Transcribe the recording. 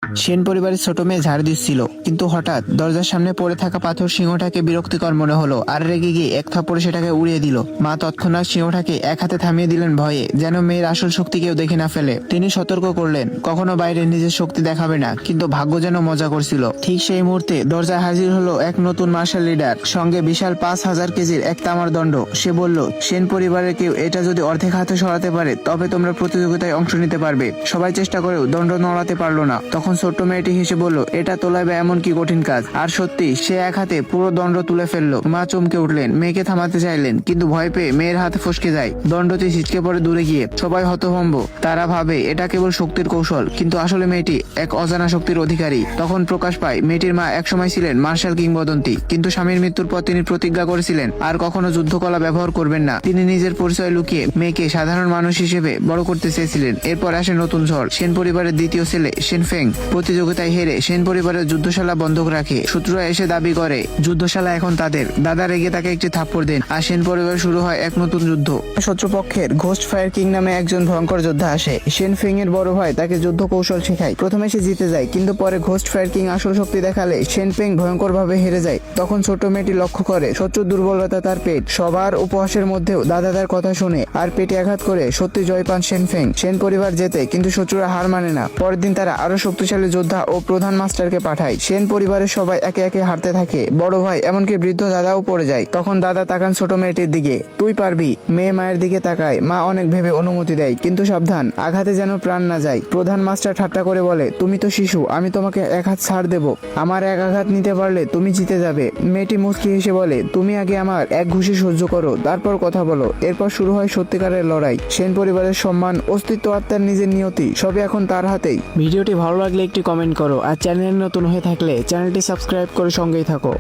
সেন পরিবারের ছোট মেয়ে ঝাড় দিচ্ছিল, কিন্তু হঠাৎ দরজার সামনে পড়ে থাকা পাথর সিংহটাকে বিরক্তিকর মনে হলো আর রেগে গিয়ে এক থাপ্পড়ে সেটাকে উড়িয়ে দিল। মা তৎক্ষণাৎ সিংহটাকে এক হাতে থামিয়ে দিলেন ভয়ে, যেন মেয়ের আসল শক্তি কেউ দেখে না ফেলে। তিনি সতর্ক করলেন, কখনো বাইরে নিজের শক্তি দেখাবে না, কিন্তু ভাগ্য যেন মজা করছিল। ঠিক সেই মুহূর্তে দরজায় হাজির হলো এক নতুন মার্শাল লিডার, সঙ্গে বিশাল 5,000 কেজির এক তামার দণ্ড। সে বলল, সেন পরিবারের কেউ এটা যদি অর্ধেক হাতে সরাতে পারে তবে তোমরা প্রতিযোগিতায় অংশ নিতে পারবে। সবাই চেষ্টা করেও দণ্ড নড়াতে পারলো না। তখন ছোট্ট মেয়েটি হেসে বলল, এটা তোলাবে এমন কি কঠিন কাজ। আর সত্যি সে এক হাতে পুরো দণ্ড তুলে ফেললো। মা চমকে উঠলেন, মেয়েকে থামাতে চাইলেন, কিন্তু ভয় পেয়ে মেয়ের হাতে ফসকে যায়। দণ্ডটি ছিটকে পড়ে দূরে গিয়ে। সবাই হতভম্ব। তারা ভাবে এটা কেবল শক্তির কৌশল, কিন্তু আসলে মেয়েটি এক অজানা শক্তির অধিকারী। তখন প্রকাশ পায় মেয়েটির মা একসময় ছিলেন মার্শাল কিংবদন্তি, কিন্তু স্বামীর মৃত্যুর পর তিনি প্রতিজ্ঞা করেছিলেন আর কখনো যুদ্ধকলা ব্যবহার করবেন না। তিনি নিজের পরিচয় লুকিয়ে মেয়েকে সাধারণ মানুষ হিসেবে বড় করতে চেয়েছিলেন। এরপর আসে নতুন ঝড়। সেন পরিবারের দ্বিতীয় ছেলে সেন ফেং প্রতিযোগিতায় হেরে সেন পরিবারের যুদ্ধশালা বন্ধক রাখে। শত্রুরা এসে দাবি করে যুদ্ধশালা এখন তাদের। দাদা রেগে তাকে একটি থাপ্পড় দেন আর সেন পরিবার শুরু হয় এক নতুন যুদ্ধ। শত্রুপক্ষের ঘোস্ট ফায়ার কিং নামে একজন ভয়ঙ্কর যোদ্ধা আসে। সেন ফেং এর বড় ভাই তাকে যুদ্ধ কৌশল শেখায়। প্রথমে সে জিতে যায়, কিন্তু পরে ঘোস্ট ফায়ার কিং আসল শক্তি দেখালে সেন ফেং ভয়ঙ্কর ভাবে হেরে যায়। তখন ছোট মেয়েটি লক্ষ্য করে শত্রুর দুর্বলতা তার পেট। সবার উপহাসের মধ্যেও দাদা তার কথা শুনে আর পেটে আঘাত করে সত্যি জয় পান সেন ফেং। সেন পরিবার জেতে, কিন্তু শত্রুরা হার মানে না। পরের দিন তারা আরো শক্তিশালী যোদ্ধা ও প্রধান মাস্টারকে পাঠায়। সেন পরিবারের সবাই একে একে হারতে থাকে। বড় ভাই এমনকি বৃদ্ধ দাদাও পড়ে যায়। তখন দাদা তাকান ছোট মেয়েটির দিকে, তুই পারবি। মেয়ে মায়ের দিকে তাকায়। মা অনেক ভেবে অনুমতি দেয়, কিন্তু সাবধান, আঘাতে যেন প্রাণ না যায়। প্রধান মাস্টার ঠাট্টা করে বলে, তুমি তো শিশু, আমি তোমাকে এক হাত ছাড় দেব। আমার এক আঘাত নিতে পারলে তুমি জিতে যাবে। মেয়েটি মুচকি হেসে বলে, তুমি আগে আমার এক ঘুষি সহ্য করো, তারপর কথা বলো। এরপর শুরু হয় সত্যিকারের লড়াই। সেন পরিবারের সম্মান, অস্তিত্ব আর তার নিজের নিয়তি সবই এখন তার হাতেই। ভিডিওটি ভালো লাগলে একটি কমেন্ট করো, আর চ্যানেলে নতুন হয়ে থাকলে চ্যানেলটি সাবস্ক্রাইব করে সঙ্গেই থাকো।